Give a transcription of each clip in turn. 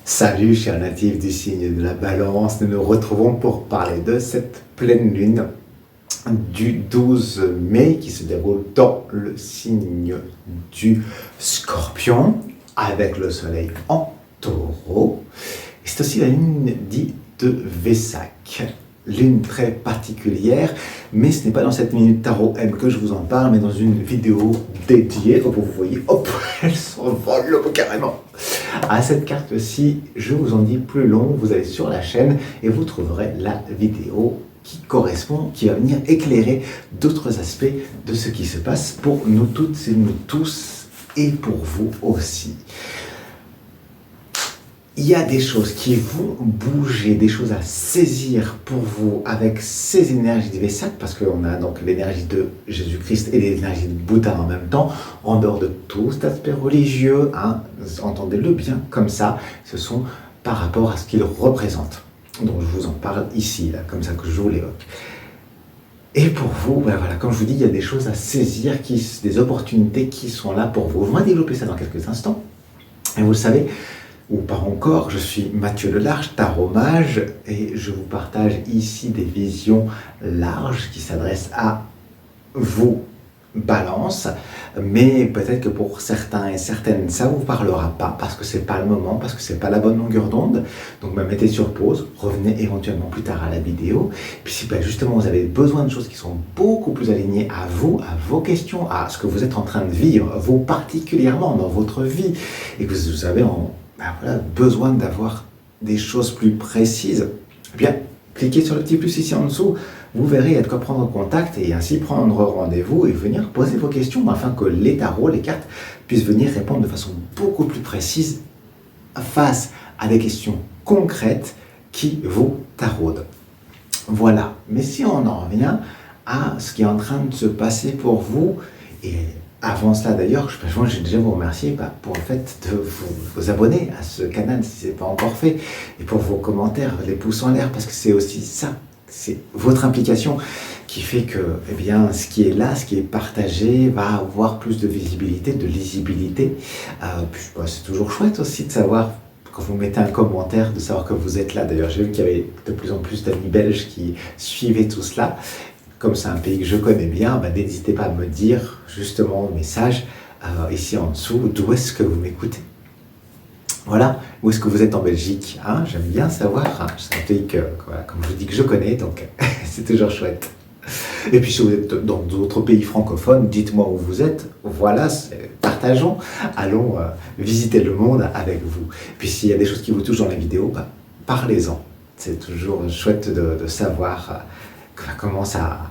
Salut chers natifs du signe de la balance, nous nous retrouvons pour parler de cette pleine lune du 12 mai qui se déroule dans le signe du Scorpion avec le soleil en taureau. Et c'est aussi la lune dite de Vesak, lune très particulière, mais ce n'est pas dans cette minute tarot M que je vous en parle, mais dans une vidéo dédiée. Hop, vous voyez, hop, elle s'envole carrément. À cette carte-ci, je vous en dis plus long, vous allez sur la chaîne et vous trouverez la vidéo qui correspond, qui va venir éclairer d'autres aspects de ce qui se passe pour nous toutes et nous tous, et pour vous aussi. Il y a des choses qui vont bouger, des choses à saisir pour vous avec ces énergies de Vesak, parce qu'on a donc l'énergie de Jésus-Christ et l'énergie de Bouddha en même temps, en dehors de tout cet aspect religieux, hein, entendez-le bien comme ça, ce sont par rapport à ce qu'ils représentent. Donc je vous en parle ici, là, comme ça que je vous l'évoque. Et pour vous, ben voilà, comme je vous dis, il y a des choses à saisir, des opportunités qui sont là pour vous. On va développer ça dans quelques instants. Et vous le savez, ou pas encore, je suis Mathieu Lelarche, tarot mage, et je vous partage ici des visions larges qui s'adressent à vous, balance, mais peut-être que pour certains et certaines, ça ne vous parlera pas, parce que ce n'est pas le moment, parce que ce n'est pas la bonne longueur d'onde, donc me mettez sur pause, revenez éventuellement plus tard à la vidéo, puis si ben, justement vous avez besoin de choses qui sont beaucoup plus alignées à vous, à vos questions, à ce que vous êtes en train de vivre, vous particulièrement dans votre vie, et que vous avez voilà, besoin d'avoir des choses plus précises, eh bien, cliquez sur le petit plus ici en dessous, vous verrez, il y a de quoi prendre contact et ainsi prendre rendez-vous et venir poser vos questions afin que les tarots, les cartes, puissent venir répondre de façon beaucoup plus précise face à des questions concrètes qui vous taraudent. Voilà, mais si on en revient à ce qui est en train de se passer pour vous, et avant cela d'ailleurs, je vais déjà vous remercier pour le fait de vous abonner à ce canal si ce n'est pas encore fait, et pour vos commentaires, les pouces en l'air, parce que c'est aussi ça, c'est votre implication qui fait que eh bien, ce qui est là, ce qui est partagé, va avoir plus de visibilité, de lisibilité. C'est toujours chouette aussi de savoir, quand vous mettez un commentaire, de savoir que vous êtes là. D'ailleurs, j'ai vu qu'il y avait de plus en plus d'amis belges qui suivaient tout cela. Comme c'est un pays que je connais bien, n'hésitez pas à me dire justement au message ici en dessous d'où est-ce que vous m'écoutez. Voilà, où est-ce que vous êtes en Belgique, hein? J'aime bien savoir, hein. C'est un pays que, voilà, comme je vous dis, que je connais, donc c'est toujours chouette. Et puis si vous êtes dans d'autres pays francophones, dites-moi où vous êtes, voilà, partageons, allons visiter le monde avec vous. Puis s'il y a des choses qui vous touchent dans la vidéo, parlez-en. C'est toujours chouette de savoir comment ça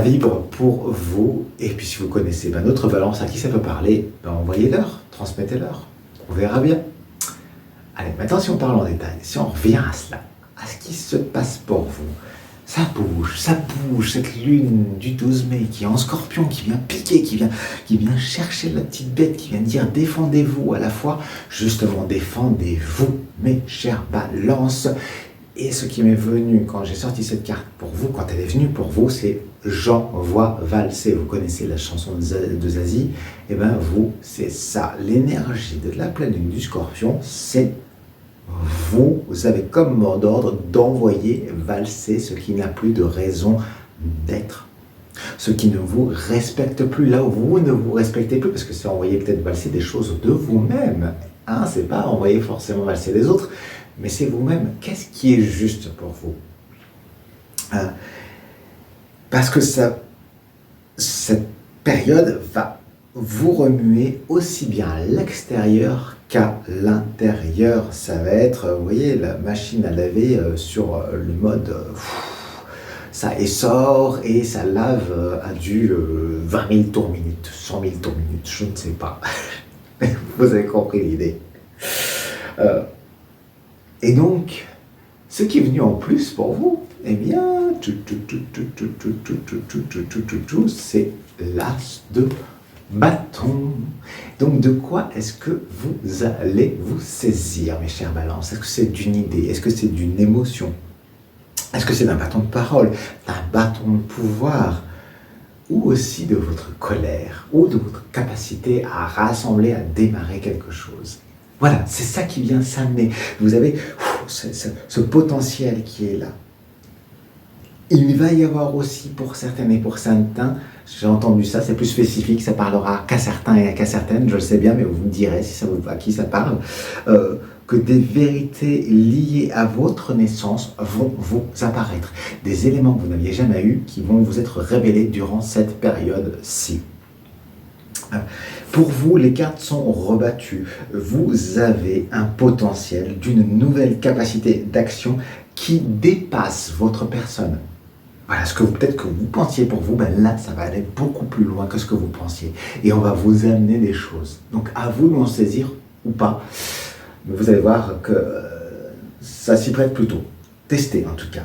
vibre pour vous. Et puis si vous connaissez d'autres balances à qui ça peut parler, envoyez-leur, transmettez-leur, on verra bien. Allez, maintenant si on parle en détail, si on revient à cela, à ce qui se passe pour vous, ça bouge, cette lune du 12 mai qui est en Scorpion, qui vient piquer, qui vient chercher la petite bête, qui vient dire défendez-vous, à la fois, justement défendez-vous, mes chères balances. Et ce qui m'est venu quand j'ai sorti cette carte pour vous, quand elle est venue pour vous, c'est J'envoie valser. Vous connaissez la chanson de Zazie? Eh bien, vous, c'est ça. L'énergie de la pleine lune du Scorpion, c'est vous avez comme mot d'ordre d'envoyer valser ce qui n'a plus de raison d'être. Ce qui ne vous respecte plus, là où vous ne vous respectez plus, parce que c'est envoyer peut-être valser des choses de vous-même. Hein, c'est pas envoyer forcément valser les autres, mais c'est vous-même. Qu'est-ce qui est juste pour vous? Parce que cette période va vous remuer aussi bien à l'extérieur qu'à l'intérieur. Ça va être, vous voyez, la machine à laver sur le mode... ça essore et ça lave à du 20 000 tours minute, 100 000 tours minute, je ne sais pas. Vous avez compris l'idée. Et donc, ce qui est venu en plus pour vous, eh bien, c'est l'as de bâton. Donc, de quoi est-ce que vous allez vous saisir, mes chères balances? Est-ce que c'est d'une idée? Est-ce que c'est d'une émotion? Est-ce que c'est d'un bâton de parole, d'un bâton de pouvoir? Ou aussi de votre colère, ou de votre capacité à rassembler, à démarrer quelque chose? Voilà, c'est ça qui vient s'amener. Vous avez ce potentiel qui est là. Il va y avoir aussi pour certaines et pour certains, j'ai entendu ça, c'est plus spécifique, ça parlera qu'à certains et qu'à certaines, je le sais bien, mais vous me direz si ça vous, à qui ça parle, que des vérités liées à votre naissance vont vous apparaître. Des éléments que vous n'aviez jamais eus qui vont vous être révélés durant cette période-ci. Pour vous, les cartes sont rebattues. Vous avez un potentiel d'une nouvelle capacité d'action qui dépasse votre personne. Voilà, ce que peut-être que vous pensiez pour vous, ben là, ça va aller beaucoup plus loin que ce que vous pensiez. Et on va vous amener des choses. Donc, à vous de m'en saisir ou pas. Mais vous allez voir que ça s'y prête plutôt. Testez, en tout cas.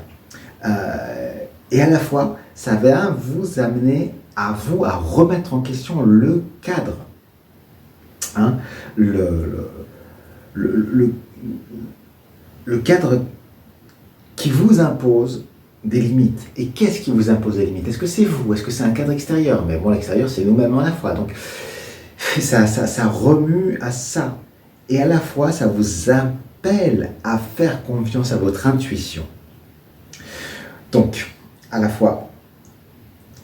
Et à la fois, ça va vous amener à vous à remettre en question le cadre. Hein, le cadre qui vous impose des limites. Et qu'est-ce qui vous impose des limites? Est-ce que c'est vous? Est-ce que c'est un cadre extérieur? Mais bon, l'extérieur, c'est nous-mêmes à la fois. Donc, ça remue à ça. Et à la fois, ça vous appelle à faire confiance à votre intuition. Donc, à la fois,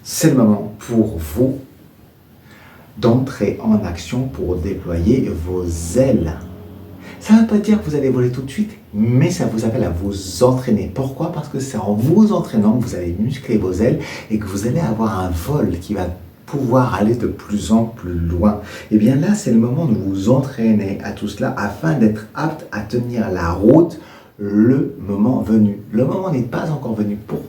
c'est le moment pour vous d'entrer en action pour déployer vos ailes. Ça ne veut pas dire que vous allez voler tout de suite, mais ça vous appelle à vous entraîner. Pourquoi? Parce que c'est en vous entraînant que vous allez muscler vos ailes et que vous allez avoir un vol qui va pouvoir aller de plus en plus loin. Et bien là, c'est le moment de vous entraîner à tout cela afin d'être apte à tenir la route le moment venu. Le moment n'est pas encore venu pour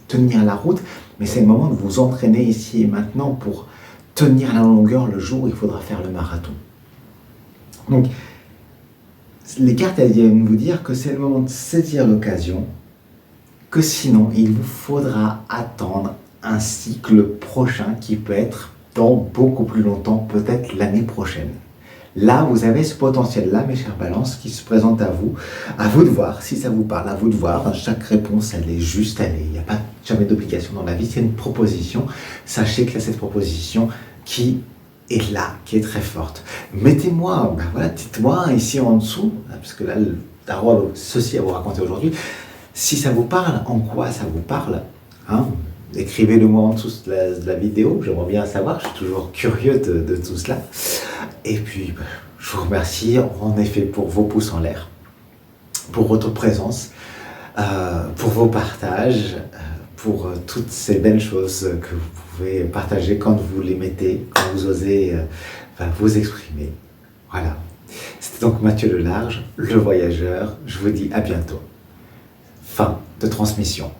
tenir la route, mais c'est le moment de vous entraîner ici et maintenant pour tenir la longueur le jour où il faudra faire le marathon. Donc, les cartes, elles viennent vous dire que c'est le moment de saisir l'occasion, que sinon, il vous faudra attendre un cycle prochain qui peut être dans beaucoup plus longtemps, peut-être l'année prochaine. Là, vous avez ce potentiel-là, mes chers balances, qui se présente à vous de voir si ça vous parle, à vous de voir. Chaque réponse, elle est juste, il n'y a pas jamais d'obligation dans la vie, c'est une proposition. Sachez que là, cette proposition qui est là, qui est très forte. Mettez-moi, voilà, dites-moi ici en dessous, parce que là, le tarot a ceci à vous raconter aujourd'hui, si ça vous parle, en quoi ça vous parle, hein? Écrivez-le moi en dessous de la vidéo, j'aimerais bien savoir, je suis toujours curieux de tout cela. Et puis, je vous remercie en effet pour vos pouces en l'air, pour votre présence, pour vos partages, pour toutes ces belles choses que vous pouvez partager quand vous les mettez, quand vous osez vous exprimer. Voilà. C'était donc Mathieu Lelarge, le voyageur. Je vous dis à bientôt. Fin de transmission.